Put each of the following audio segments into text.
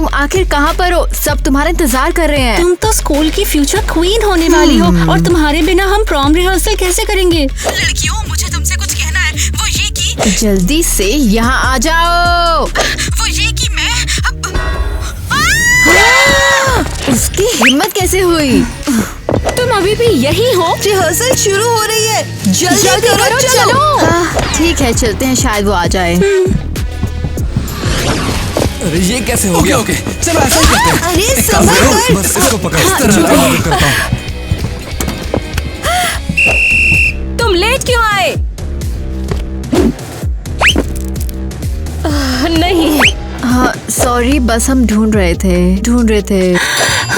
तुम आखिर कहाँ पर हो? सब तुम्हारा इंतजार कर रहे हैं। तुम तो स्कूल की फ्यूचर क्वीन होने वाली हो और तुम्हारे बिना हम प्रॉम रिहर्सल कैसे करेंगे? लड़कियों, मुझे तुमसे कुछ कहना है। वो ये कि जल्दी से यहाँ आ जाओ। वो ये कि मैं उसकी हिम्मत कैसे हुई? तुम अभी भी यही हो? रिहर्सल शुरू हो रही है, जल्दी करो, चलो। ठीक है, चलते हैं, शायद वो आ जाए। अरे ये कैसे हो गया? ओके, चलो ऐसा ही करते हैं। अरे संभल कर। बस इसको पकड़, इस तरह से मदद करता हूँ। तुम लेट क्यों आए? नहीं। हाँ सॉरी, बस हम ढूंढ रहे थे।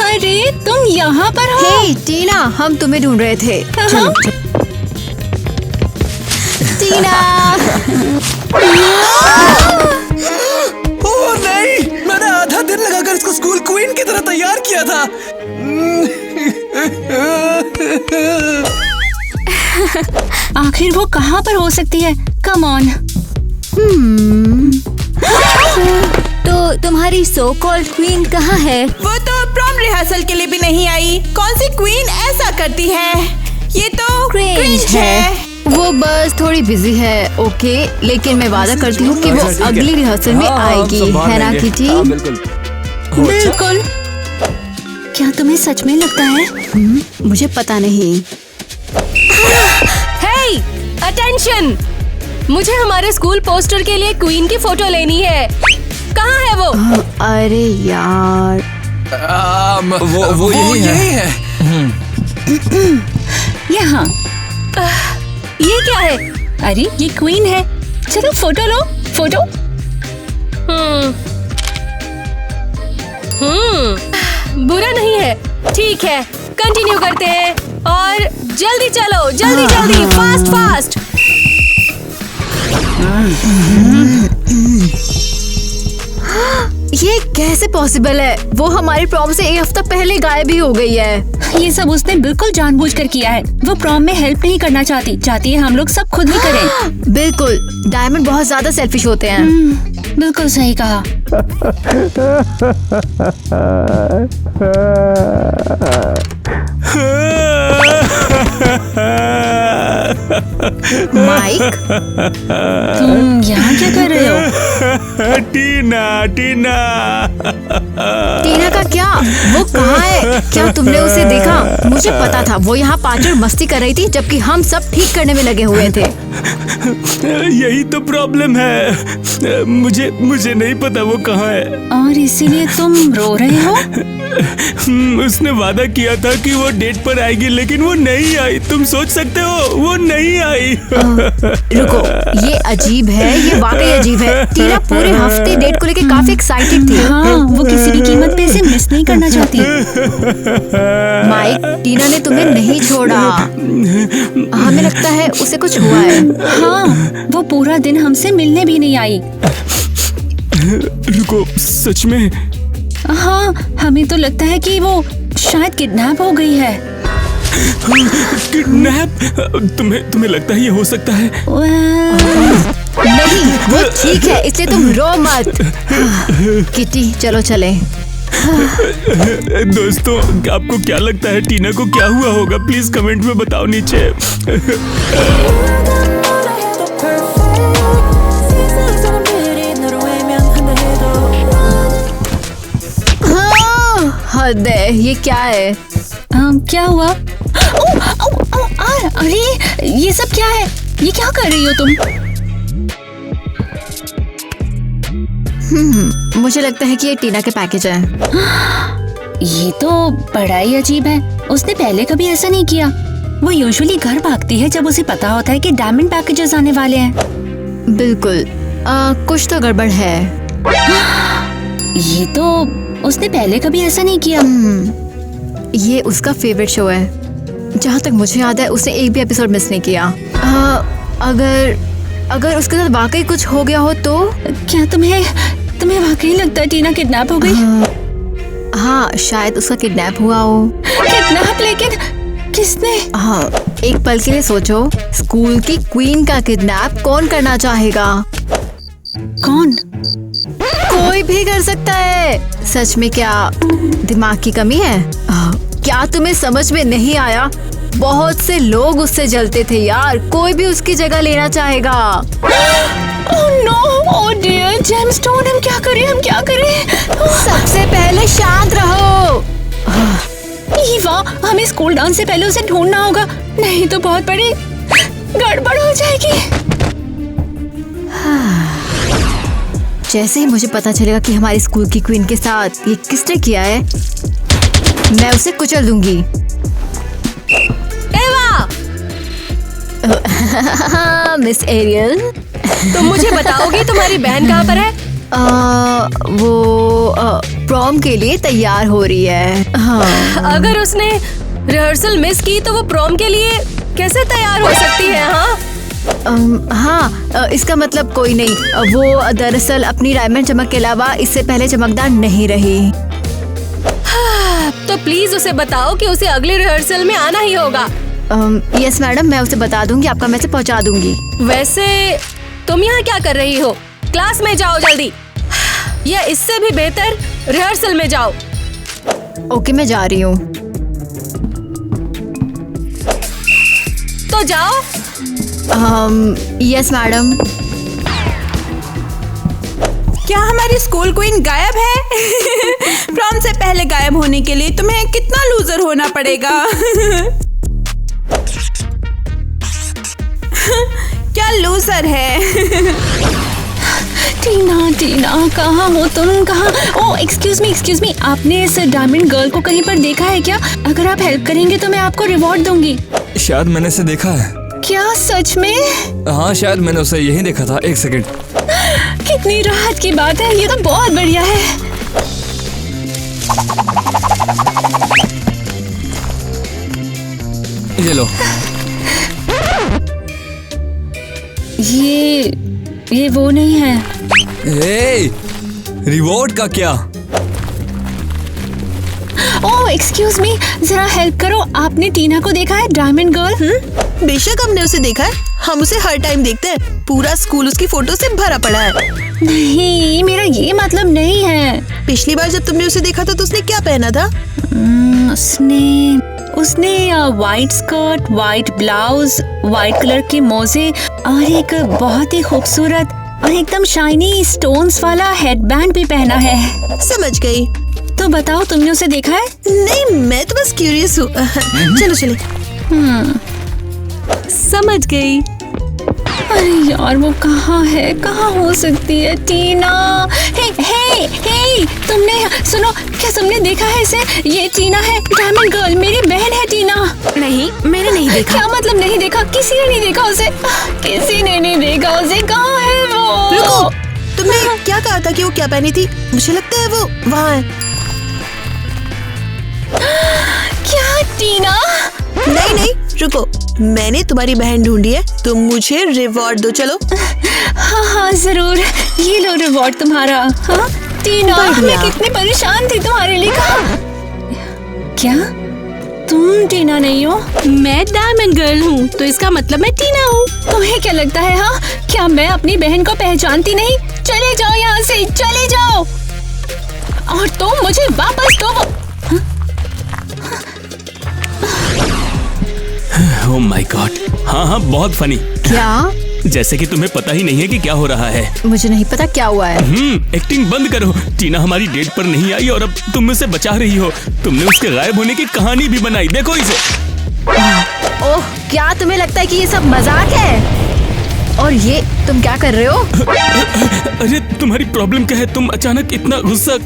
अरे तुम यहाँ पर हो? हे टीना, हम तुम्हें ढूंढ रहे थे। चलो। टीना। ओह नहीं, मैंने आधा दिन लगाकर इसको स्कूल क्वीन की तरह तैयार किया था। आखिर वो कहाँ पर हो सकती है? Come on. तो तुम्हारी सो कॉल्ड क्वीन कहाँ है? वो तो प्रॉम रिहर्सल के लिए भी नहीं आई। कौन सी क्वीन ऐसा करती है? ये तो क्रिंज है। वो बस थोड़ी बिजी है। ओके, लेकिन मैं वादा करती हूँ कि वो ठीक है। अगली रिहर्सल में आएगी, है ना किटी? बिल्कुल। बिल्कुल। क्या तुम्हें सच में लगता है? मुझे पता नहीं। हे, अटेंशन! मुझे हमारे स्कूल पोस्टर के लिए क्वीन की फोटो लेनी है। कहाँ है वो? अरे यार, वो यही है। यहाँ। ये क्या है? अरे ये क्वीन है। चलो फोटो लो। फोटो। बुरा नहीं है। ठीक है, कंटिन्यू करते हैं और जल्दी चलो, जल्दी फास्ट। ये कैसे पॉसिबल है? वो हमारी प्रॉम से एक हफ्ता पहले गायब ही हो गई है। ये सब उसने बिल्कुल जानबूझकर किया है। वो प्रॉम में हेल्प नहीं करना चाहती है हम लोग सब खुद ही करें। बिल्कुल, डायमंड बहुत ज्यादा सेल्फिश होते हैं। बिल्कुल सही कहा। माइक, तुम यहाँ क्या कर रहे हो? टीना टीना का क्या? वो कहाँ है? क्या तुमने उसे देखा? मुझे पता था वो यहाँ पाचड़ मस्ती कर रही थी, जबकि हम सब ठीक करने में लगे हुए थे। यही तो प्रॉब्लम है। मुझे नहीं पता वो कहाँ है। और इसीलिए तुम रो रहे हो? उसने वादा किया था कि वो डेट पर आएगी, लेकिन वो नहीं आई। तुम सोच सकते हो, वो नहीं आई। रुको, ये अजीब है, ये वाकई अजीब है। टीना पूरे हफ्ते डेट को लेके काफी एक्साइटेड थी। हाँ, वो किसी भी कीमत पे इसे मिस नहीं करना चाहती। माइक, टीना ने तुम्हें नहीं छोड़ा। हमें लगता है उसे कुछ हुआ है। हाँ, वो पूरा दिन हमसे मिलने भी नहीं आई। रुको, सच में? हाँ, हमें तो लगता है कि वो शायद किडनैप हो गई है। किडनैप? तुम्हें लगता है ये हो सकता है? नहीं, वो ठीक है, इसलिए तुम रो मत। किटी, चलो चलें। दोस्तों, आपको क्या लगता है टीना को क्या हुआ होगा? प्लीज कमेंट में बताओ नीचे। हद है, ये क्या है? क्या हुआ? अरे ये सब क्या है? ये क्या कर रही हो तुम? मुझे लगता है कि ये टीना के पैकेज है। ये तो बड़ा ही अजीब है। उसने पहले कभी ऐसा नहीं किया। वो यूजुअली घर भागती है जब उसे पता होता है कि डायमंड पैकेजेस आने वाले हैं। बिल्कुल, कुछ तो गड़बड़ है। ये तो उसने पहले कभी ऐसा नहीं किया। ये उसका फेवरेट शो है। जहाँ तक मुझे याद है उसने एक भी एपिसोड मिस नहीं किया। अगर उसके साथ वाकई कुछ हो गया हो तो? क्या तुम्हें वाकई लगता है टीना किडनैप हो गई? हाँ, शायद उसका किडनैप हुआ हो। किडनैप? लेकिन किसने? हाँ, एक पल के लिए सोचो, स्कूल की क्वीन का किडनैप कौन करना चाहेगा? कौन? कोई भी कर सकता है। है? सच में क्या दिमाग की कमी है? क्या तुम्हें समझ में नहीं आया? बहुत से लोग उससे जलते थे यार, कोई भी उसकी जगह लेना चाहेगा। Oh no, oh dear gemstone, हम क्या करें? सबसे पहले शांत रहो। ईवा, हमें स्कूल डांस से पहले उसे ढूंढना होगा, नहीं तो बहुत बड़ी गड़बड़ हो जाएगी। जैसे ही मुझे पता चलेगा कि हमारी स्कूल की क्वीन के साथ ये किसने किया है, मैं उसे कुचल दूंगी। एवा, मिस एरियल, तुम मुझे बताओगी तुम्हारी बहन कहाँ पर है? वो प्रॉम के लिए तैयार हो रही है। हाँ। अगर उसने रिहर्सल मिस की तो वो प्रॉम के लिए कैसे तैयार हो सकती है? हाँ, इसका मतलब कोई नहीं। वो दरअसल अपनी डायमंड चमक के अलावा इससे पहले चमकदार नहीं रही। तो प्लीज उसे बताओ कि उसे अगले रिहर्सल में आना ही होगा। यस मैडम, मैं उसे बता दूंगी, आपका मैसेज पहुंचा दूंगी। वैसे तुम यहाँ क्या कर रही हो? क्लास में जाओ जल्दी, या इससे भी बेहतर रिहर्सल में जाओ। ओके, मैं जा रही हूँ। तो जाओ। Yes madam. क्या हमारी स्कूल क्वीन गायब है? प्रॉम से पहले गायब होने के लिए तुम्हें कितना लूजर होना पड़ेगा। क्या लूजर है। टीना कहाँ हो तुम? कहाँ? ओह एक्सक्यूज मी, आपने इस डायमंड गर्ल को कहीं पर देखा है क्या? अगर आप हेल्प करेंगे तो मैं आपको रिवॉर्ड दूंगी। शायद मैंने इसे देखा है। क्या सच में? हाँ, शायद मैंने उसे यहीं देखा था। एक सेकंड। कितनी राहत की बात है, ये तो बहुत बढ़िया है। ये लो। ये वो नहीं है। ए, रिवॉर्ड का क्या? ओह एक्सक्यूज मी, जरा हेल्प करो। आपने टीना को देखा है, डायमंड गर्ल? बेशक हमने उसे देखा है, हम उसे हर टाइम देखते हैं। पूरा स्कूल उसकी फोटो से भरा पड़ा है। नहीं, मेरा ये मतलब नहीं है। पिछली बार जब तुमने उसे देखा था तो उसने क्या पहना था? उसने white skirt, white blouse, white colour के मोजे और एक बहुत ही खूबसूरत और एकदम शाइनी स्टोन्स वाला हेडबैंड भी पहना है। समझ गई। तो बताओ, तुमने उसे देखा है? नहीं, मैं तो बस क्यूरियस हूँ। चलो चले। समझ गई। अरे यार, वो कहाँ है? कहाँ हो सकती है? टीना, हे, तुमने सुनो, क्या तुमने देखा है इसे? ये टीना है, डायमंड गर्ल, मेरी बहन है टीना। नहीं, मैंने नहीं देखा। क्या मतलब नहीं देखा? किसी ने नहीं देखा उसे? किसी ने नहीं देखा उसे? कहाँ है वो? रुको, तुमने क्या कहा था कि वो क्या पहनी थी? मुझे लगता है वो वहाँ है। क्या टीना? नहीं, रुको, मैंने तुम्हारी बहन ढूंढी है, तुम मुझे रिवॉर्ड दो। चलो। हाँ जरूर, ये लो रिवॉर्ड तुम्हारा। हाँ टीना, मैं कितनी परेशान थी तुम्हारे लिए। क्या तुम टीना नहीं हो? मैं डायमंड गर्ल हूँ, तो इसका मतलब मैं टीना हूँ। तुम्हें क्या लगता है? हाँ, क्या मैं अपनी बहन को पहचानती नहीं? चले जाओ यहाँ से, चले जाओ। और तुम मुझे वापस दो। Oh my God. हाँ, बहुत फनी। क्या? जैसे कि तुम्हें पता ही नहीं है कि क्या हो रहा है। मुझे नहीं पता क्या हुआ है। एक्टिंग बंद करो। टीना हमारी डेट पर नहीं आई और अब तुम उसे बचा रही हो। तुमने उसके गायब होने की कहानी भी बनाई, देखो इसे। ओह, क्या तुम्हें लगता है कि ये सब मजाक है? और ये तुम क्या कर रहे हो? अरे तुम्हारी प्रॉब्लम क्या है? तुम अचानक इतना गुस्सा?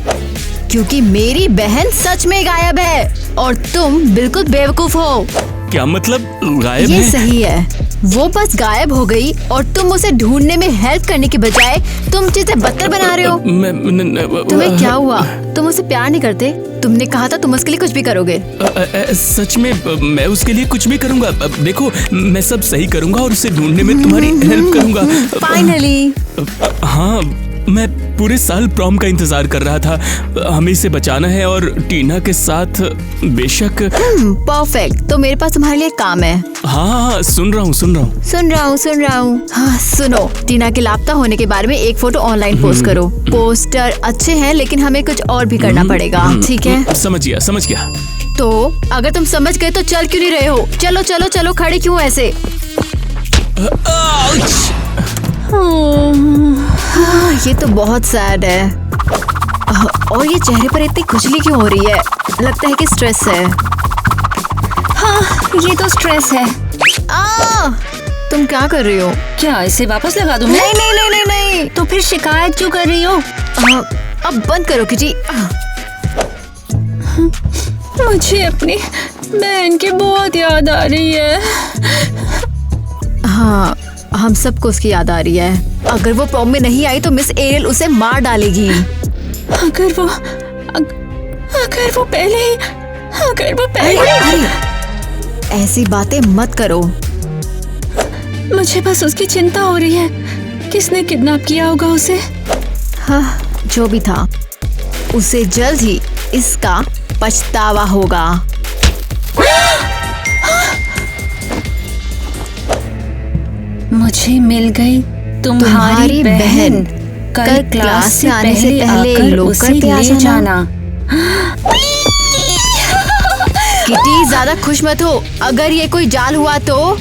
क्योंकि मेरी बहन सच में गायब है और तुम बिल्कुल बेवकूफ हो। क्या मतलब गायब ये है? सही है, वो बस गायब हो गई और तुम उसे ढूंढने में हेल्प करने के बजाय तुम चीजें बदतर बना रहे हो। तुम्हें क्या हुआ? तुम उसे प्यार नहीं करते? तुमने कहा था तुम उसके लिए कुछ भी करोगे। सच में मैं उसके लिए कुछ भी करूंगा। देखो, मैं सब सही करूंगा और उसे ढूंढने में तुम्हारी हेल्प करूंगा। फाइनली। हाँ, मैं पूरे साल प्रॉम का इंतजार कर रहा था। हमें इसे बचाना है और टीना के साथ बेशक। परफेक्ट। तो मेरे पास तुम्हारे लिए काम है। हाँ, सुन रहा हूँ। हाँ, सुनो, टीना के लापता होने के बारे में एक फोटो ऑनलाइन पोस्ट करो। पोस्टर अच्छे हैं लेकिन हमें कुछ और भी करना पड़ेगा, ठीक है? समझ गया। तो अगर तुम समझ गए तो चल क्यों नहीं रहे हो? चलो चलो चलो, खड़े क्यों ऐसे? ये तो बहुत सैड है। और ये चेहरे पर इतनी खुजली क्यों हो रही है? लगता है कि स्ट्रेस है। हाँ, ये तो स्ट्रेस है। तुम क्या कर रही हो? क्या इसे वापस लगा दूं मैं? नहीं। तो फिर शिकायत क्यों कर रही हो? अब बंद करो किजी। मुझे अपनी बहन की बहुत याद आ रही है। हाँ, हम सबको उसकी याद आ रही है। अगर वो प्रॉम में नहीं आई तो मिस एरियल उसे मार डालेगी। अगर वो पहले अरे, ऐसी बातें मत करो। मुझे बस उसकी चिंता हो रही है। किसने किडनैप किया होगा उसे? हाँ, जो भी था, उसे जल्द ही इसका पछतावा होगा। मुझे मिल गई तुम्हारी बहन। कल क्लास से पहले आकर उसे ले जाना। किटी, ज्यादा खुश मत हो। अगर ये कोई जाल हुआ तो?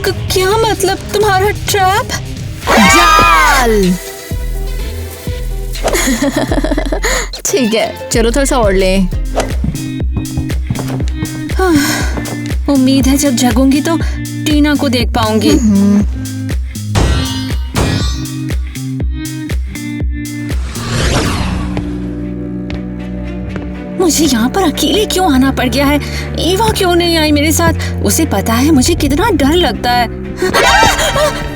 क्या मतलब तुम्हारा ट्रैप? जाल। ठीक है, चलो थोड़ा सा और ले। उम्मीद है जब जगूंगी तो टीना को देख पाऊंगी। मुझे यहाँ पर अकेले क्यों आना पड़ गया है? ईवा क्यों नहीं आई मेरे साथ? उसे पता है मुझे कितना डर लगता है।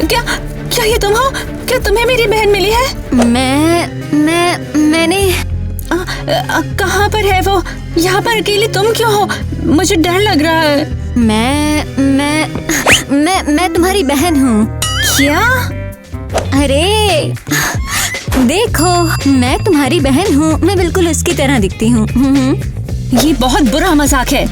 क्या ये तुम हो? क्या तुम्हें मेरी बहन मिली है? मैंने कहाँ पर है वो? यहाँ पर अकेली तुम क्यों हो? मुझे डर लग रहा है। मैं तुम्हारी बहन हूँ। क्या? अरे देखो, मैं तुम्हारी बहन हूँ। मैं बिल्कुल उसकी तरह दिखती हूँ। ये बहुत बुरा मजाक है।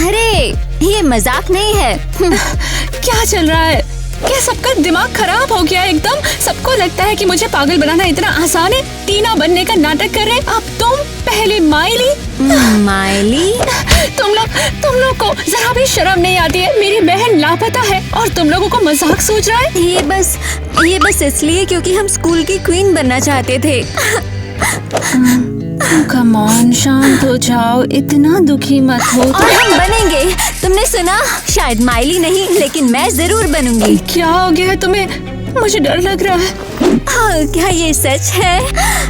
अरे ये मजाक नहीं है। क्या चल रहा है? क्या सबका दिमाग खराब हो गया एकदम? सबको लगता है कि मुझे पागल बनाना इतना आसान है। टीना बनने का नाटक कर रहे। अब तुम पहले माइली। तुम लोग को जरा भी शर्म नहीं आती है? मेरी बहन लापता है और तुम लोगों को मजाक सूझ रहा है? ये बस इसलिए क्योंकि हम स्कूल की क्वीन बनना चाहते थे। कम ऑन, शांत हो जाओ, इतना दुखी मत हो। और हम बनेंगे। तुमने सुना? शायद माइली नहीं, लेकिन मैं जरूर बनूंगी। क्या हो गया है तुम्हें? मुझे डर लग रहा है। क्या ये सच है?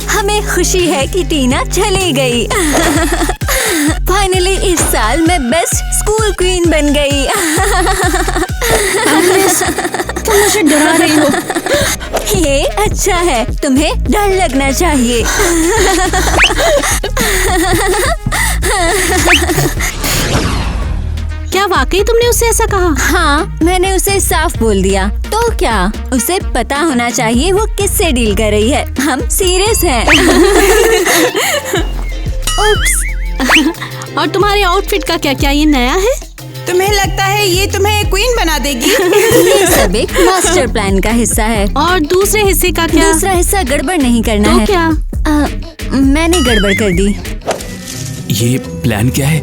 हमें खुशी है कि टीना चली गई। फाइनली इस साल मैं बेस्ट स्कूल क्वीन बन गई। तुम मुझे डरा रही हो। ये अच्छा है, तुम्हें डर लगना चाहिए। क्या वाकई तुमने उससे ऐसा कहा? हाँ, मैंने उसे साफ बोल दिया। तो क्या, उसे पता होना चाहिए वो किससे डील कर रही है। हम सीरियस हैं। उप्स। और तुम्हारे आउटफिट का क्या ये नया है? तुम्हें लगता है ये तुम्हें क्वीन बना देगी? ये सब एक मास्टर प्लान का हिस्सा है। और दूसरे हिस्से का क्या? दूसरा हिस्सा गड़बड़ नहीं करना तो है। क्या? मैंने गड़बड़ कर दी। ये प्लान क्या है?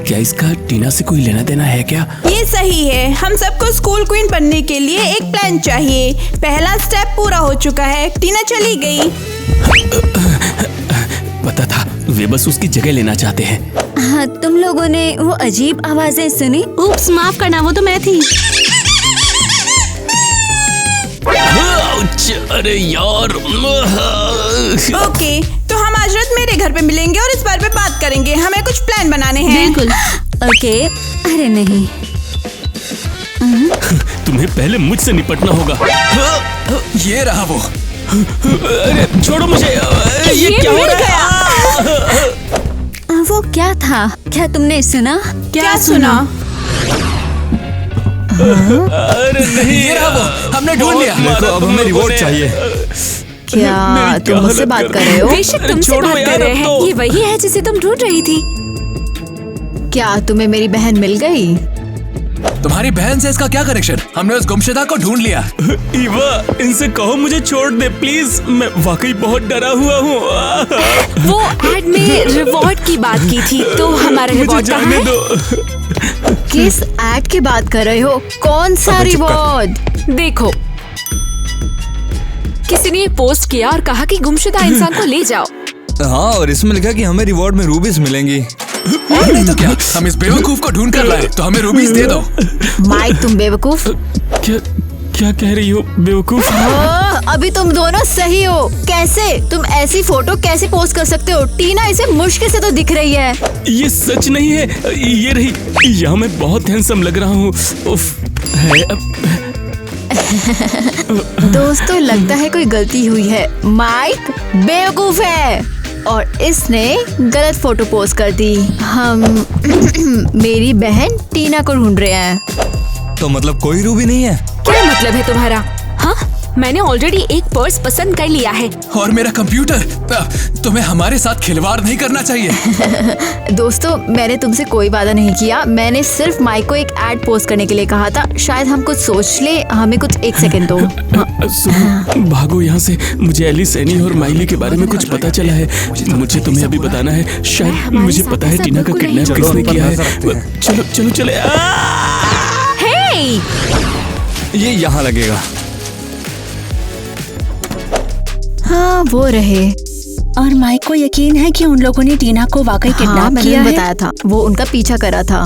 क्या इसका टीना से कोई लेना देना है क्या? ये सही है। हम सबको स्कूल क्वीन बनने के लिए एक प्लान चाहिए। पहला स्टेप पूरा हो चुका है। टीना चली गई। पता था, वे बस उसकी जगह लेना चाहते हैं। हाँ, तुम लोगों ने वो अजीब आवाजें सुनी? उप्स, माफ करना, वो तो मैं थी। अरे यार। ओके, तो हम आज रात मेरे घर पे मिलेंगे और इस बारे में बात करेंगे। हमें कुछ प्लान बनाने हैं। बिल्कुल। ओके। अरे नहीं, तुम्हें पहले मुझसे निपटना होगा। ये रहा वो। अरे छोड़ो मुझे। ये क्या हो रहा है? वो क्या था? क्या तुमने सुना? क्या सुना? अरे नहीं, ये रहा वो। हमने ढूंढ लिया। मारा देखो, अब तुम हमें लोगों रिवॉर्ड ने। चाहिए। क्या मेरी तुम मुझसे हालत बात कर रहे हो? बेशक तुमसे छोड़ो बात यार, कर रहे अब हैं। तो। ये वही है जिसे तुम ढूंढ रही थी। क्या तुम्हें मेरी बहन मिल गई? तुम्हारी बहन से इसका क्या कनेक्शन? हमने उस गुमशुदा को ढूंढ लिया। ईवा, इनसे कहो मुझे छोड़ दे प्लीज। मैं वाकई बहुत डरा हुआ हूँ। वो एड में रिवॉर्ड की बात की थी, तो हमारा मुझे रिवॉर्ड कहाँ जाने है? दो। किस ऐड की बात कर रहे हो? कौन सा रिवॉर्ड? देखो, किसी ने ये पोस्ट किया और कहा कि गुमशुदा इंसान को ले जाओ। हाँ, और इसमें लिखा कि हमें रिवॉर्ड में रूबीज मिलेंगी। और नहीं तो क्या, हम इस बेवकूफ को ढूंढ कर लाए, तो हमें रूबीज दे दो। माइक, तुम बेवकूफ। क्या कह रही हो बेवकूफ? अभी तुम दोनों सही हो। कैसे तुम ऐसी फोटो कैसे पोस्ट कर सकते हो? टीना इसे मुश्किल से तो दिख रही है। ये सच नहीं है। ये रही। यहाँ मैं बहुत हैंडसम लग रहा हूँ। उफ, है दोस्तों, लगता है कोई गलती हुई है। माइक बेवकूफ है और इसने गलत फोटो पोस्ट कर दी। हम मेरी बहन टीना को ढूंढ रहे हैं। तो मतलब कोई रूबी नहीं है? क्या मतलब है तुम्हारा? हाँ, मैंने ऑलरेडी एक पर्स पसंद कर लिया है। और मेरा कंप्यूटर। तुम्हें हमारे साथ खिलवाड़ नहीं करना चाहिए। दोस्तों, मैंने तुमसे कोई वादा नहीं किया। मैंने सिर्फ माइक को एक एड पोस्ट करने के लिए कहा था। शायद हम कुछ सोच ले। हमें कुछ 1 सेकंड दो। सुनो, भागो यहाँ से। मुझे एलिस, एनी और माइली के बारे में कुछ पता चला है। मुझे तुम्हें अभी बताना है। शायद मुझे पता है टीना का किडनैप किसने किया है। चलो चलो चले। ये यहाँ लगेगा। हाँ, वो रहे। और माइक को यकीन है कि उन लोगों ने टीना को वाकई हाँ, किडनैप मैंने किया है। बताया था। वो उनका पीछा कर रहा था।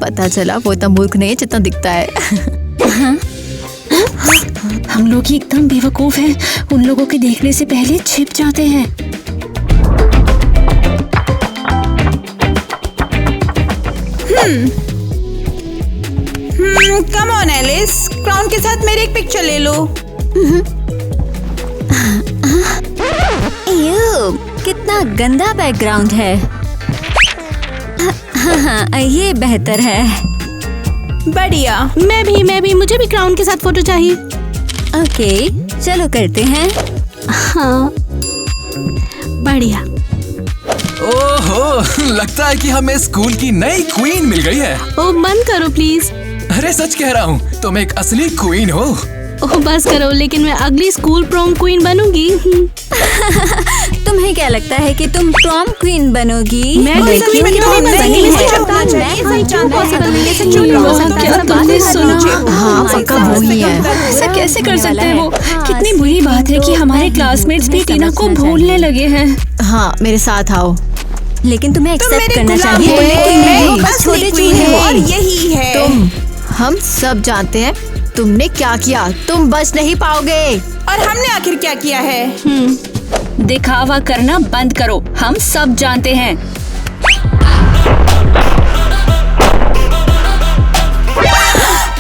पता चला वो इतना मूर्ख नहीं है जितना दिखता है। हम लोग ही एकदम बेवकूफ हैं। उन लोगों के देखने से पहले छिप जाते हैं। कम ऑन एलिस, क्राउन के साथ मेरी एक पिक्चर ले लो। कितना गंदा बैकग्राउंड है। ये बेहतर है। बढ़िया। मैं भी मुझे भी क्राउन के साथ फोटो चाहिए। ओके, चलो करते हैं। हाँ, बढ़िया। ओहो, लगता है कि हमें स्कूल की नई क्वीन मिल गई है। ओ, बंद करो प्लीज। अरे सच कह रहा हूँ, तुम एक असली क्वीन हो। ओह, बस करो। लेकिन मैं अगली स्कूल प्रॉम क्वीन बनूंगी। तुम्हें क्या लगता है कि तुम प्रॉम क्वीन बनोगी? मैं लड़कियों की नहीं, तरह नहीं, बनी नहीं, है। नहीं, नहीं, नहीं, क्यों possible नहीं है? नहीं, चुप रहो। नहीं, क्या नहीं, तुमने नहीं, सुना? नहीं, हाँ, पक्का वो ही है। ऐसा कैसे कर सकते हैं वो? हाँ, कितनी बुरी बात है कि हमारे क्लासमेट्स भी टीना को भूलने लगे हैं। हाँ, मेरे साथ आओ। लेकिन तुम्हें तुम एक्सेप्ट मेरे करना गुलाम चाहिए। हो, लेकिन मैं तुम असली छोटे क्वीन चूहे हूँ हो। और यही है। हम सब जानते हैं तुमने क्या किया। तुम बच नहीं पाओगे। और हमने आखिर क्या किया है? दिखावा करना बंद करो। हम सब जानते हैं।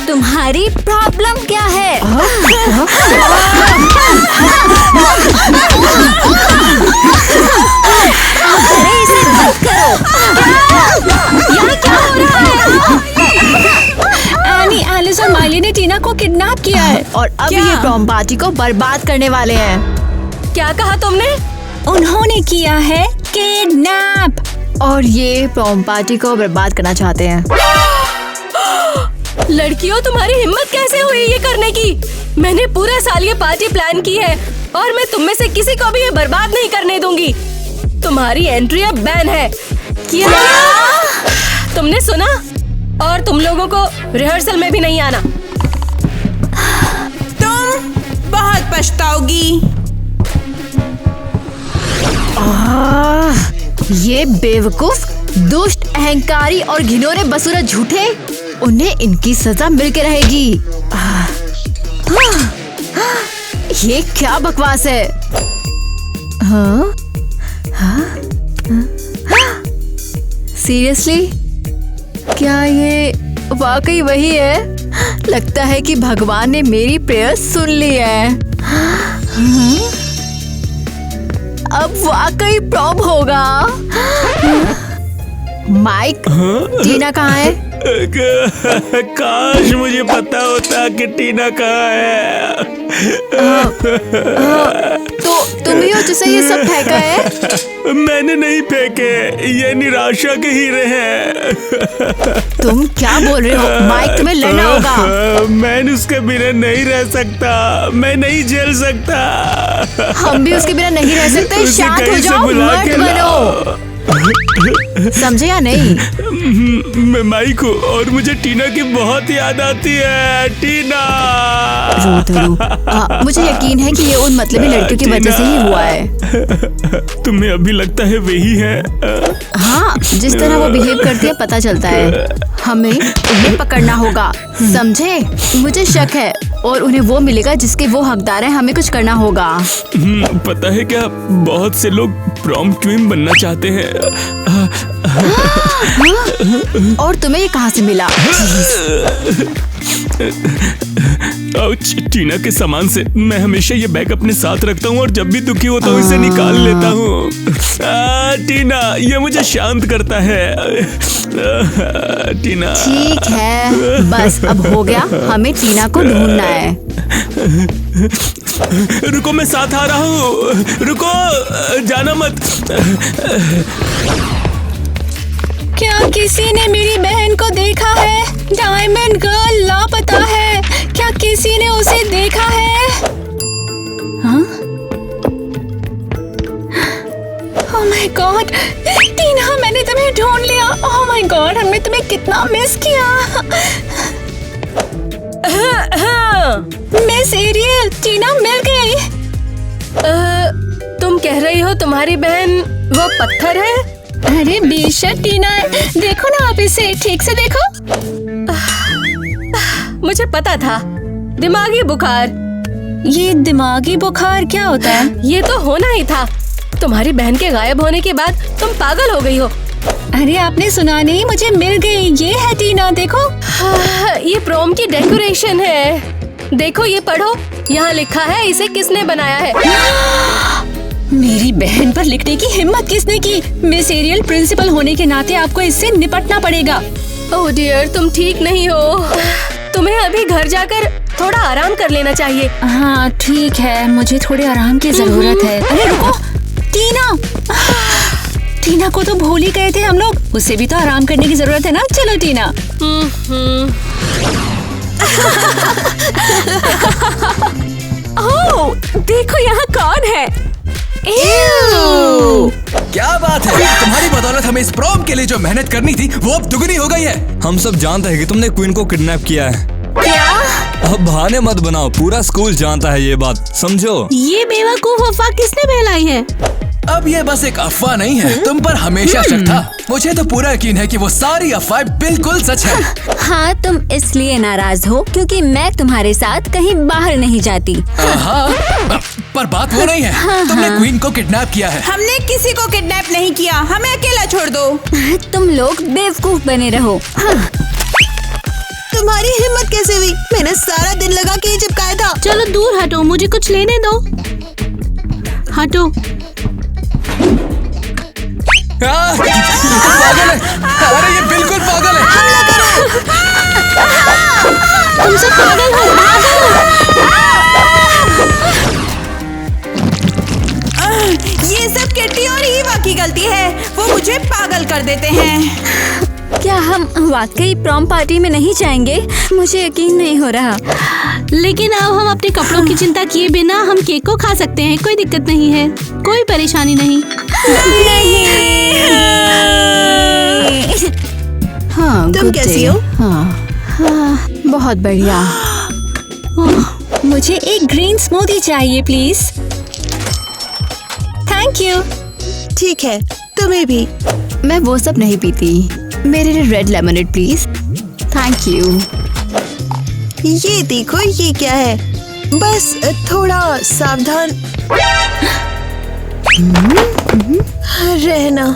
तुम्हारी प्रॉब्लम क्या है? अरे इसे बंद करो। यहाँ क्या हो रहा है? एनी, एलिस और माइली ने टीना को किडनैप किया है। और अब क्या? ये प्रॉम पार्टी को बर्बाद करने वाले हैं। क्या कहा तुमने? उन्होंने किया है किडनैप। और ये प्रॉम पार्टी को बर्बाद करना चाहते हैं। लड़कियों, तुम्हारी हिम्मत कैसे हुई ये करने की? मैंने पूरा साल ये पार्टी प्लान की है और मैं तुम में से किसी को भी ये बर्बाद नहीं करने दूंगी। तुम्हारी एंट्री अब बैन है। क्या? तुमने सुना? और तुम लोगों को रिहर्सल में भी नहीं आना। तुम बहुत पछताओगी। ये बेवकूफ, दुष्ट, अहंकारी और घिनौने बसुरा झूठे, उन्हें इनकी सजा मिल के रहेगी। ये क्या बकवास है? हाँ? सीरियसली? क्या ये वाकई वही है? लगता है कि भगवान ने मेरी प्रेयर सुन ली है। अब वाकई प्रॉम होगा। माइक, टीना कहाँ है? काश मुझे पता होता कि टीना कहाँ है। तो तुम ही हो जिसे ये सब फेंका है? मैंने नहीं फेंके, ये निराशा के हीरे हैं। तुम क्या बोल रहे हो? माइक, तुम्हें लड़ना होगा। मैं उसके बिना नहीं रह सकता, मैं नहीं झेल सकता। हम भी उसके बिना नहीं रह सकते। उसे शांत हो कहीं से जाओ, बुला मत के बनो। समझे या नहीं? मैं माई को, और मुझे टीना की बहुत याद आती है। टीना, मुझे यकीन है कि ये उन मतलबी लड़कियों की वजह से ही हुआ है। तुम्हें अभी लगता है वही है? हाँ, जिस तरह वो बिहेव करती है पता चलता है। हमें उन्हें पकड़ना होगा, समझे? मुझे शक है और उन्हें वो मिलेगा जिसके वो हकदार है। हमें कुछ करना होगा। पता है क्या, बहुत से लोग प्रॉम क्वीन बनना चाहते हैं। और तुम्हें ये कहाँ से मिला? टीना के सामान से मैं हमेशा ये बैग अपने साथ रखता हूँ और जब भी दुखी होता हूँ इसे निकाल लेता हूँ। टीना, ये मुझे शांत करता है। टीना, ठीक है, बस अब हो गया। हमें टीना को ढूंढना है। रुको, मैं साथ आ रहा हूँ। रुको, जाना मत। क्या किसी ने मेरी बहन को देखा है? डायमंड गर्ल लापता है। क्या किसी ने उसे देखा है? हाँ? ओह माय गॉड, टीना, मैंने तुम्हें ढूंढ लिया। ओह माय गॉड, हमने तुम्हें कितना मिस किया। मिस एरियल, टीना मिल गई। तुम कह रही हो तुम्हारी बहन वो पत्थर है? अरे बेशक टीना, देखो ना आप इसे ठीक से देखो। मुझे पता था, दिमागी बुखार। ये दिमागी बुखार क्या होता है? ये तो होना ही था। तुम्हारी बहन के गायब होने के बाद तुम पागल हो गई हो। अरे आपने सुना नहीं, मुझे मिल गई। ये है टीना, देखो। ये प्रोम की डेकोरेशन है। देखो, ये पढ़ो, यहाँ लिखा है इसे किसने बनाया है। मेरी बहन पर लिखने की हिम्मत किसने की? मिस एरियल, प्रिंसिपल होने के नाते आपको इससे निपटना पड़ेगा। ओह डियर, तुम ठीक नहीं हो। तुम्हें अभी घर जाकर थोड़ा आराम कर लेना चाहिए। हाँ ठीक है, मुझे थोड़े आराम की जरूरत है। अरे रुको, टीना, टीना को तो भूल ही गए थे हम लोग। उसे भी तो आराम करने की जरूरत है ना। चलो टीना। ओह, देखो यहाँ कौन है। क्या बात है, तुम्हारी बदौलत हमें इस प्रॉम के लिए जो मेहनत करनी थी वो अब दुगनी हो गई है। हम सब जानते हैं कि तुमने क्वीन को किडनैप किया है। क्या? अब बहाने मत बनाओ, पूरा स्कूल जानता है ये बात, समझो। ये बेवकूफ अफवाह किसने फैलाई है? अब ये बस एक अफवाह नहीं है, तुम पर हमेशा शक था। मुझे तो पूरा यकीन है कि वो सारी अफवाहें बिल्कुल सच है। हाँ, तुम इसलिए नाराज हो क्योंकि मैं तुम्हारे साथ कहीं बाहर नहीं जाती। हाँ, पर बात वो नहीं है। तुमने क्वीन को किडनैप किया है। हमने किसी को किडनैप नहीं किया, हमें अकेला छोड़ दो। तुम लोग बेवकूफ बने रहो। तुम्हारी हिम्मत कैसे हुई? मैंने सारा दिन लगा के चिपकाया था। चलो दूर हटो, मुझे कुछ लेने दो। हटो। पागल है। अरे ये बिल्कुल पागल है। तुम सब पागल हो। ये सब किट्टी और ईवा की गलती है। वो मुझे पागल कर देते हैं। क्या हम वाकई प्रॉम पार्टी में नहीं जाएंगे? मुझे यकीन नहीं हो रहा। लेकिन अब हम अपने कपड़ों की चिंता किए बिना हम केक को खा सकते हैं। कोई दिक्कत नहीं है, कोई परेशानी नहीं। हाँ, तुम good कैसी day। हो? हाँ, बहुत बढ़िया। मुझे एक ग्रीन स्मूदी चाहिए प्लीज। Thank you. ठीक है, तुम्हें भी। मैं वो सब नहीं पीती। मेरे लिए red lemonade please. Thank you. ये देखो, ये क्या है? बस थोड़ा सावधान रहना।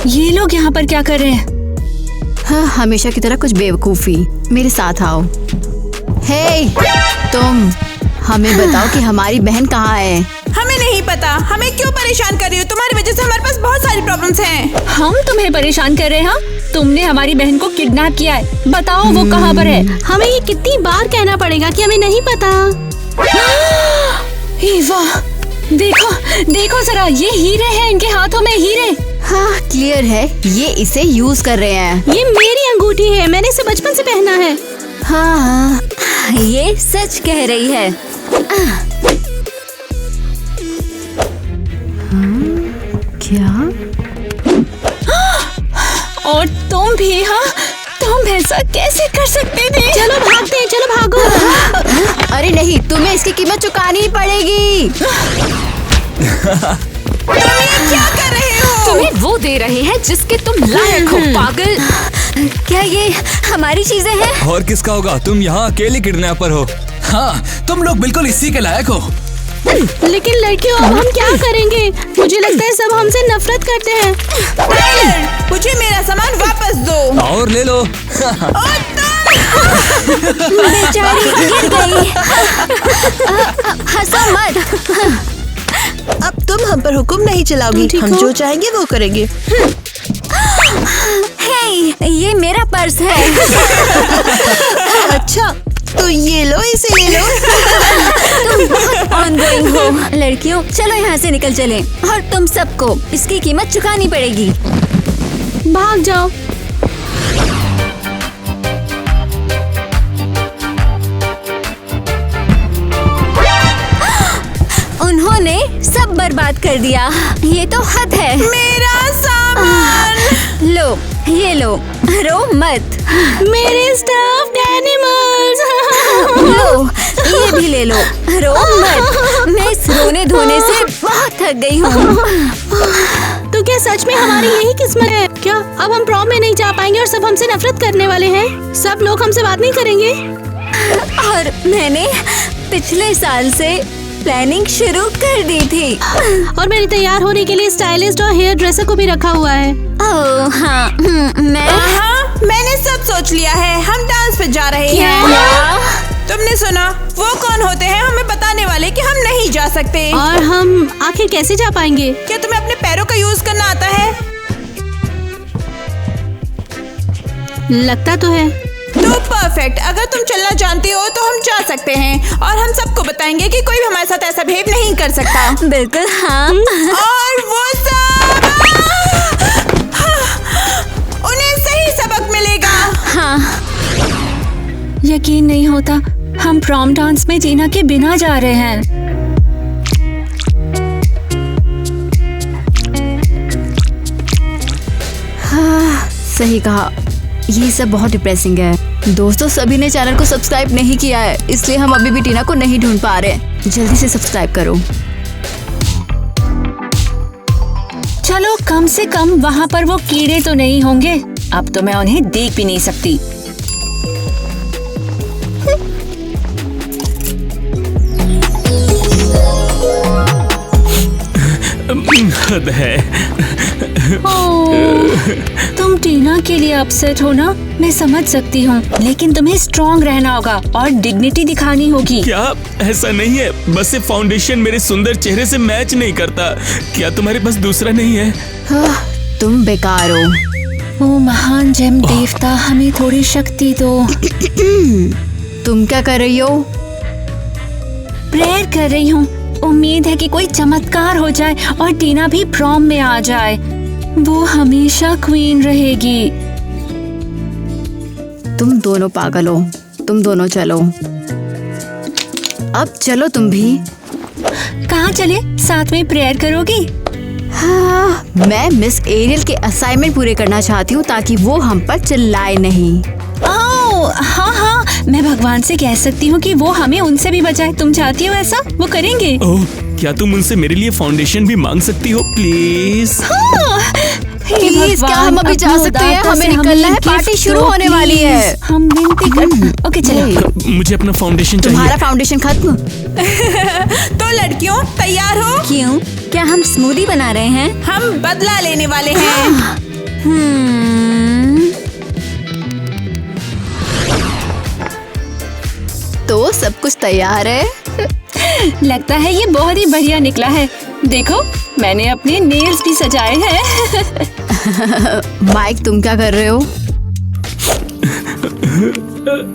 ये लोग यहाँ पर क्या कर रहे हैं? हाँ, हमेशा की तरह कुछ बेवकूफी। मेरे साथ आओ। हे, तुम हमें बताओ कि हमारी बहन कहाँ है। हमें नहीं पता, हमें क्यों परेशान कर रही हो? तुम्हारी वजह से हमारे पास बहुत सारी प्रॉब्लम्स हैं। हम तुम्हें परेशान कर रहे हैं? तुमने हमारी बहन को किडनैप किया है। बताओ वो कहाँ पर है? हमें ये कितनी बार कहना पड़ेगा कि हमें नहीं पता। ईवा, देखो देखो जरा, ये हीरे हैं, इनके हाथों में हीरे। हाँ क्लियर है, ये इसे यूज कर रहे हैं। ये मेरी अंगूठी है, मैंने इसे बचपन से पहना है। हाँ, ये सच कह रही है। क्या? और तुम भी? हाँ, तुम ऐसा कैसे कर सकते थे? चलो भागते हैं, चलो भागो। अरे नहीं, तुम्हें इसकी कीमत चुकानी पड़ेगी। क्या कर रहे हो? तुम्हें वो दे रहे हैं जिसके तुम लायक हो, पागल। क्या ये हमारी चीजें हैं? और किसका होगा? तुम यहाँ अकेले किडनैपर हो। हाँ, तुम लोग बिल्कुल इसी के लायक हो। लेकिन लड़कियों, अब हम क्या करेंगे? मुझे लगता है सब हमसे नफरत करते हैं। टाइलर, मुझे मेरा सामान वापस दो। और ले लो। बेचारी गिर गई। हंसो मत। अब तुम हम पर हुक्म नहीं चलाओगी, हम जो चाहेंगे वो करेंगे। हे, ये मेरा पर्स है। अच्छा, तो ये लो, इसे ले लो। तुम बहुत ऑनगोइंग हो। लड़कियों, चलो यहाँ से निकल चलें। और तुम सबको इसकी कीमत चुकानी पड़ेगी। भाग जाओ। उन्होंने सब बर्बाद कर दिया। ये तो हद है। मेरा सामान। लो, ये लो, रो मत। मेरे स्टफ्ड एनिमल्स। लो, ये भी ले लो, रो मत। मैं इस रोने धोने से बहुत थक गई हूँ। तो क्या सच में हमारी यही किस्मत है? क्या अब हम प्रॉम में नहीं जा पाएंगे और सब हमसे नफरत करने वाले हैं? सब लोग हमसे बात नहीं करेंगे? और मैंने पिछले साल से प्लानिंग शुरू कर दी थी। और मेरे तैयार होने के लिए स्टाइलिस्ट और हेयर ड्रेसर को भी रखा हुआ है। ओह हाँ, मैं हाँ, मैंने सब सोच लिया है। हम डांस पे जा रहे हैं। तुमने सुना? वो कौन होते हैं हमें बताने वाले कि हम नहीं जा सकते? और हम आखिर कैसे जा पाएंगे? क्या तुम्हें अपने पैरों का यूज करना आता है? लगता तो है। तो परफेक्ट। अगर तुम चलना जानती हो तो हम जा सकते हैं और हम सबको बताएंगे कि कोई भी हमारे साथ ऐसा बिहेव नहीं कर सकता। बिल्कुल हाँ। और वो सब उन्हें सही सबक मिलेगा। हाँ, यकीन नहीं होता, हम प्रॉम डांस में जीना के बिना जा रहे हैं। हाँ, सही कहा। ये सब बहुत डिप्रेसिंग है। दोस्तों, सभी ने चैनल को सब्सक्राइब नहीं किया है, इसलिए हम अभी भी टीना को नहीं ढूंढ पा रहे। जल्दी से सब्सक्राइब करो। चलो, कम से कम वहाँ पर वो कीड़े तो नहीं होंगे। अब तो मैं उन्हें देख भी नहीं सकती। हद है। तुम टीना के लिए अपसेट हो ना, मैं समझ सकती हूँ, लेकिन तुम्हें स्ट्रॉन्ग रहना होगा और डिग्निटी दिखानी होगी। क्या ऐसा नहीं है? बस ये फाउंडेशन मेरे सुंदर चेहरे से मैच नहीं करता। क्या तुम्हारे पास दूसरा नहीं है? हाँ, तुम बेकार हो। ओ महान जेम देवता, हमें थोड़ी शक्ति दो। तुम क्या कर रही हो? प्रेयर कर रही हूँ। उम्मीद है कि कोई चमत्कार हो जाए और टीना भी प्रॉम में आ जाए। वो हमेशा क्वीन रहेगी। तुम दोनों पागल हो। तुम दोनों चलो। अब चलो तुम भी। कहाँ चले? साथ में प्रेयर करोगी? हाँ, मैं मिस एरियल के असाइनमेंट पूरे करना चाहती हूँ ताकि वो हम पर चिल्लाए नहीं। ओह हाँ हाँ, मैं भगवान से कह सकती हूँ कि वो हमें उनसे भी बचाए। तुम चाहती हो ऐसा? वो करेंगे। ओह, क्या तुम उनसे मेरे लिए फाउंडेशन भी मांग सकती हो प्लीज? प्लीज, क्या हम अभी जा सकते हैं? हमें निकलना है, पार्टी शुरू होने वाली है। हम विनती कर। ओके चलो। मुझे अपना फाउंडेशन चाहिए। तुम्हारा फाउंडेशन खत्म। तो लड़कियों, तैयार हो? क्यों? क्या हम स्मूदी बना रहे हैं? हम बदला लेने वाले हैं। तो सब कुछ तैयार है? लगता है ये बहुत ही बढ़िया निकला है। देखो मैंने अपने नेल्स भी सजाए हैं। माइक तुम क्या कर रहे हो?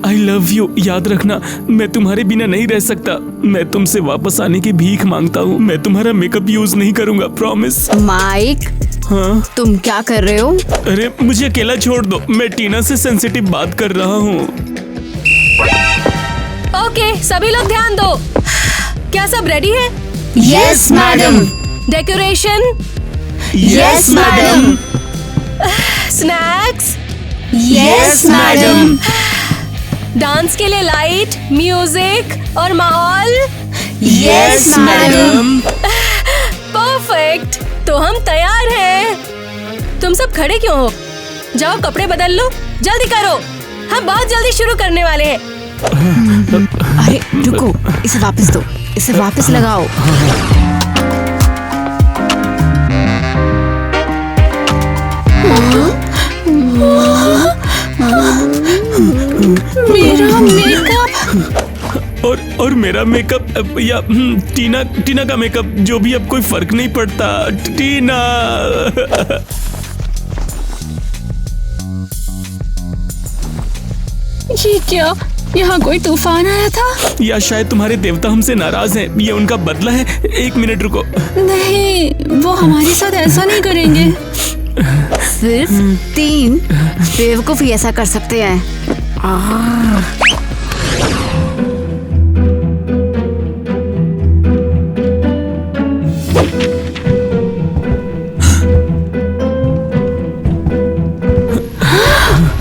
I love you. याद रखना मैं तुम्हारे बिना नहीं रह सकता। मैं तुमसे वापस आने की भीख मांगता हूँ। मैं तुम्हारा मेकअप यूज नहीं करूंगा, प्रॉमिस। माइक हाँ तुम क्या कर रहे हो? अरे मुझे अकेला छोड़ दो, मैं टीना से सेंसिटिव बात कर रहा हूँ। ओके सभी लोग ध्यान दो। क्या सब रेडी है? Yes madam. Decoration? Yes madam. Snacks? Yes madam. Dance के लिए लाइट, म्यूजिक और माहौल? Yes madam. परफेक्ट, तो हम तैयार हैं। तुम सब खड़े क्यों हो? जाओ कपड़े बदल लो, जल्दी करो, हम बहुत जल्दी शुरू करने वाले हैं। अरे रुको, इसे वापस दो, इसे वापस लगाओ। मेरा मेकअप और मेरा मेकअप या टीना का मेकअप, जो भी, अब कोई फर्क नहीं पड़ता। टीना ये क्या? यहाँ कोई तूफान आया था? या शायद तुम्हारे देवता हमसे नाराज हैं। ये उनका बदला है। 1 मिनट रुको। नहीं, वो हमारे साथ ऐसा नहीं करेंगे। सिर्फ 3 बेवकूफ ही ऐसा कर सकते हैं।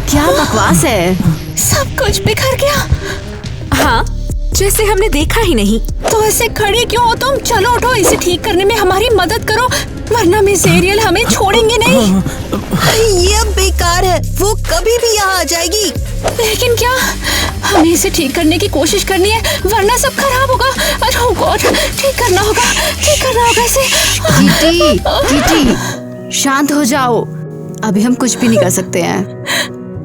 क्या बकवास है? सब कुछ बिखर गया। हाँ, जैसे हमने देखा ही नहीं। तो ऐसे खड़े क्यों हो तुम? चलो उठो, इसे ठीक करने में हमारी मदद करो, वरना मिस एरियल हमें छोड़ेंगे नहीं। ये अब बेकार है, वो कभी भी यहाँ आ जाएगी। लेकिन क्या? हमें इसे ठीक करने की कोशिश करनी है, वरना सब खराब होगा। अरे ओह गॉड, ठीक करना होगा इसे। कीटी, कीटी, शांत हो जाओ। अभी हम कुछ भी नहीं कर सकते हैं।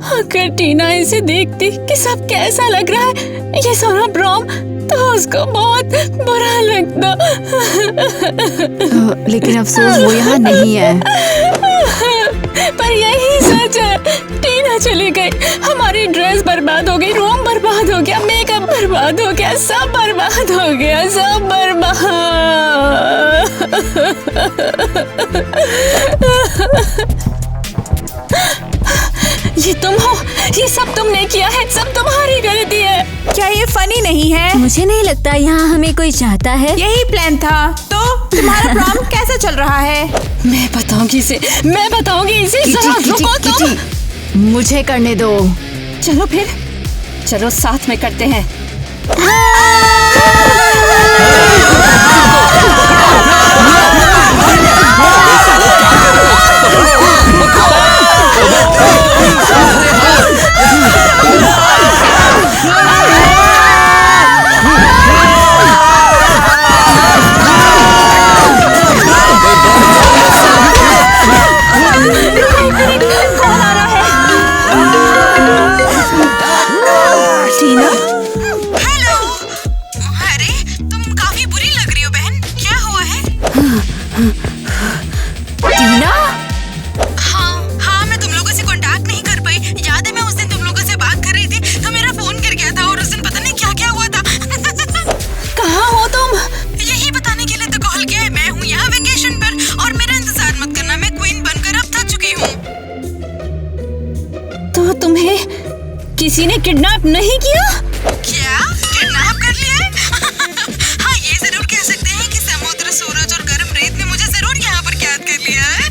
अगर टीना इसे देखती कि सब कैसा लग रहा है, ये सारा ब्रॉम, तो उसको बहुत बुरा लगता। लेकिन अफसोस वो यहाँ नहीं है। पर यही सच है, टीना चली गई, हमारी ड्रेस बर्बाद हो गई, रूम बर्बाद हो गया, मेकअप बर्बाद हो गया, सब बर्बाद हो गया, सब बर्बाद। ये तुम हो, ये सब तुमने किया है, सब तुम्हारी गलती है। क्या ये फनी नहीं है? मुझे नहीं लगता यहाँ हमें कोई चाहता है। यही प्लान था। तो तुम्हारा प्रॉम कैसा चल रहा है? मैं बताऊंगी इसे। जरा रुको तो। मुझे करने दो। चलो फिर, चलो साथ में करते हैं। किसी ने किडनैप नहीं किया? क्या किडनैप कर लिया है? हाँ, ये जरूर कह सकते हैं कि समुद्र, सूरज और गर्म रेत ने मुझे जरूर यहाँ पर कैद कर लिया है।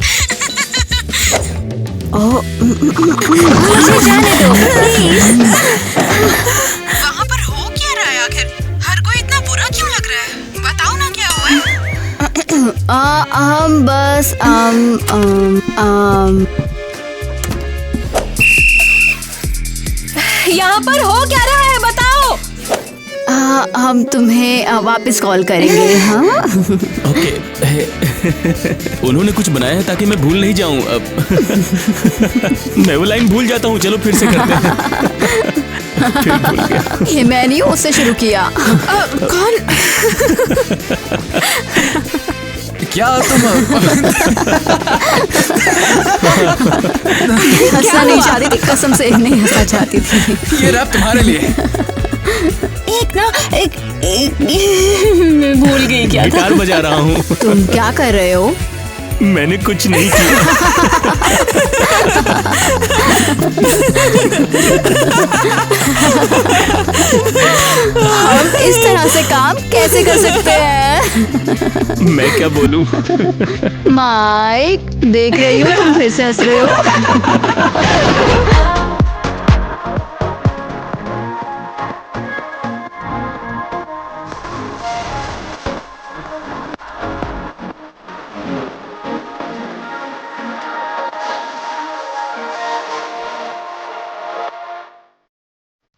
मुझे जाने दो प्लीज। वहाँ पर हो क्या रहा है आखिर? हर कोई इतना बुरा क्यों लग रहा है? बताओ ना क्या हुआ है? हम बस यहाँ पर हो क्या रहा है, बताओ। हम तुम्हें वापस कॉल करेंगे। हाँ ओके। उन्होंने कुछ बनाया है ताकि मैं भूल नहीं जाऊं। मैं वो लाइन भूल जाता हूँ। चलो फिर से करते हैं। फिर भूल गया। ये मैं नहीं हूँ, उससे शुरू किया। कौन? क्या तुम हंसना नहीं चाहती थी, कसम से नहीं हंसना चाहती थी। ये रैप तुम्हारे लिए। एक मैं भूल गई क्या था। गिटार बजा रहा हूँ। तुम क्या कर रहे हो? मैंने कुछ नहीं किया। हम इस तरह से काम कैसे कर सकते हैं? मैं क्या बोलूं? माइक, देख रही हूँ तुम फिर से हंस रहे हो।